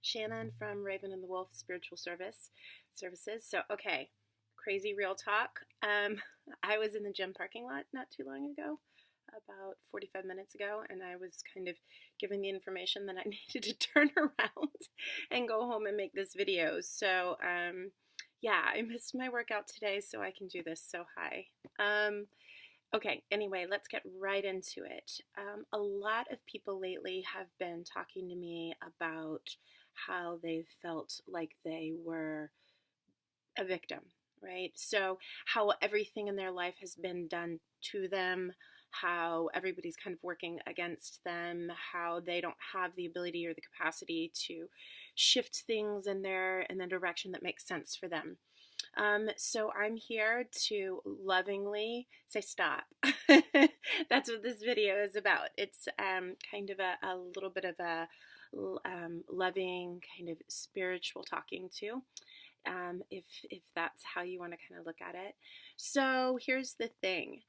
Shannon from Raven and the Wolf Spiritual Services. So, okay, crazy real talk. I was in the gym parking lot not too long ago, about 45 minutes ago, and I was kind of given the information that I needed to turn around and go home and make this video. So, yeah, I missed my workout today, so I can do this. So, hi. Okay, anyway, let's get right into it. A lot of people lately have been talking to me about how they felt like they were a victim, right? So, how everything in their life has been done to them, how everybody's kind of working against them, how they don't have the ability or the capacity to shift things in the direction that makes sense for them. So I'm here to lovingly say stop. That's what this video is about. It's kind of a little bit of a loving kind of spiritual talking to, if that's how you want to kind of look at it. So here's the thing.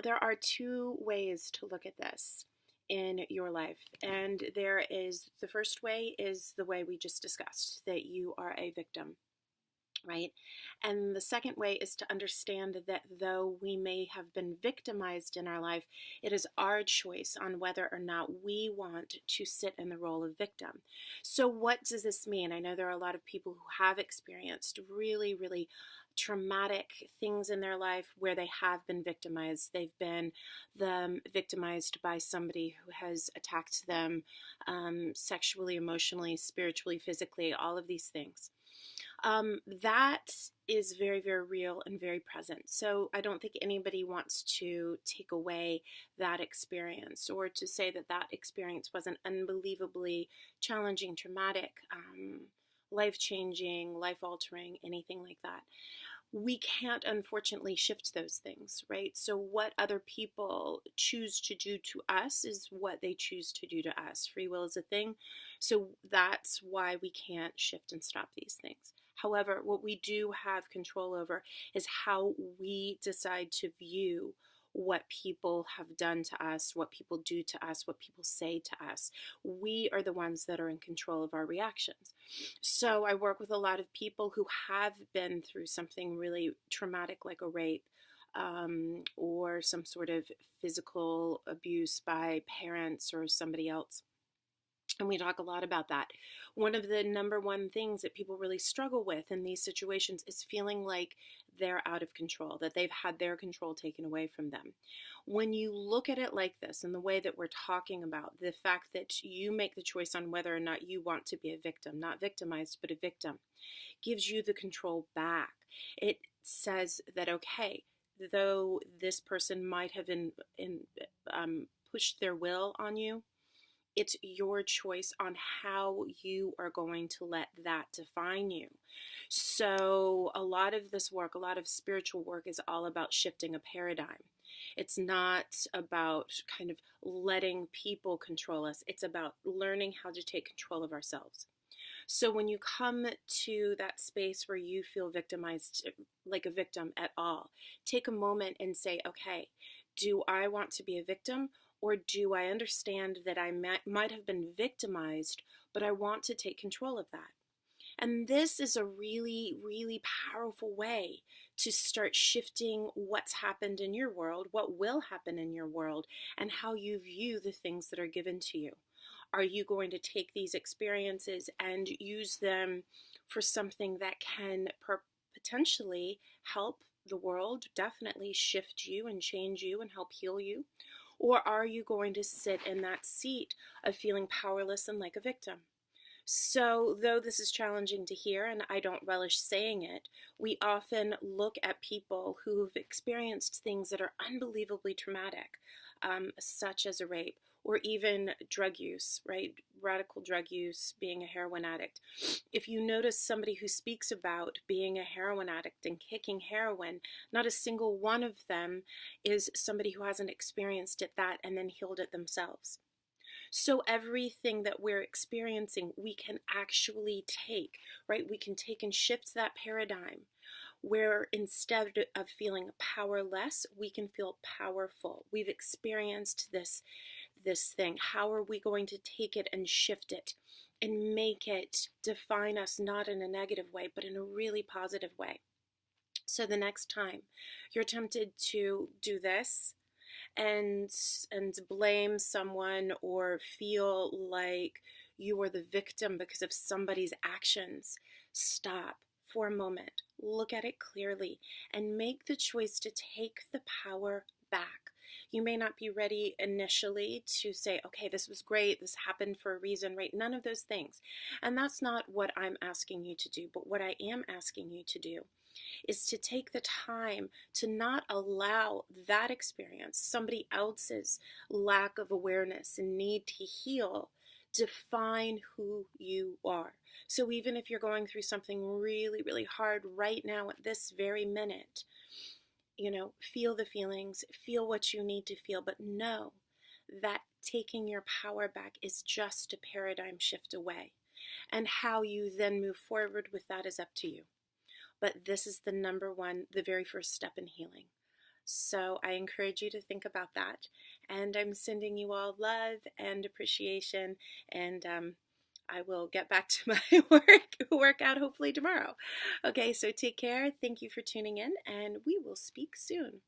There are two ways to look at this in your life. And the first way is the way we just discussed, that you are a victim. Right? And the second way is to understand that though we may have been victimized in our life, it is our choice on whether or not we want to sit in the role of victim. So what does this mean? I know there are a lot of people who have experienced really, really traumatic things in their life where they have been victimized. They've been victimized by somebody who has attacked them sexually, emotionally, spiritually, physically, all of these things. That is very, very real and very present. So I don't think anybody wants to take away that experience or to say that that experience wasn't unbelievably challenging, traumatic, life-changing, life-altering, anything like that. We can't, unfortunately, shift those things, right? So what other people choose to do to us is what they choose to do to us. Free will is a thing. So that's why we can't shift and stop these things. However, what we do have control over is how we decide to view what people have done to us, what people do to us, what people say to us. We are the ones that are in control of our reactions. So I work with a lot of people who have been through something really traumatic like a rape, or some sort of physical abuse by parents or somebody else. And we talk a lot about that. One of the number one things that people really struggle with in these situations is feeling like they're out of control, that they've had their control taken away from them. When you look at it like this, in the way that we're talking about, the fact that you make the choice on whether or not you want to be a victim, not victimized, but a victim, gives you the control back. It says that, okay, though this person might have pushed their will on you, it's your choice on how you are going to let that define you. So a lot of this work, a lot of spiritual work, is all about shifting a paradigm. It's not about kind of letting people control us. It's about learning how to take control of ourselves. So when you come to that space where you feel victimized, like a victim at all, take a moment and say, okay, do I want to be a victim? Or do I understand that I might have been victimized, but I want to take control of that? And this is a really, really powerful way to start shifting what's happened in your world, what will happen in your world, and how you view the things that are given to you. Are you going to take these experiences and use them for something that can potentially help the world, definitely shift you and change you and help heal you? Or are you going to sit in that seat of feeling powerless and like a victim? So, though this is challenging to hear, and I don't relish saying it, we often look at people who've experienced things that are unbelievably traumatic, such as a rape, or even drug use, right? Radical drug use, being a heroin addict. If you notice somebody who speaks about being a heroin addict and kicking heroin, not a single one of them is somebody who hasn't experienced it that and then healed it themselves. So everything that we're experiencing, we can actually take, right? We can take and shift that paradigm where instead of feeling powerless, we can feel powerful. We've experienced this thing. How are we going to take it and shift it and make it define us, not in a negative way, but in a really positive way. So the next time you're tempted to do this and blame someone or feel like you are the victim because of somebody's actions, stop for a moment, look at it clearly, and make the choice to take the power back. You may not be ready initially to say, okay, this was great, this happened for a reason, right? None of those things. And that's not what I'm asking you to do. But what I am asking you to do is to take the time to not allow that experience, somebody else's lack of awareness and need to heal, define who you are. So even if you're going through something really, really hard right now at this very minute, feel the feelings, feel what you need to feel, but know that taking your power back is just a paradigm shift away. And how you then move forward with that is up to you. But this is the number one, the very first step in healing. So I encourage you to think about that. And I'm sending you all love and appreciation. And I will get back to my workout hopefully tomorrow. Okay, so take care. Thank you for tuning in, and we will speak soon.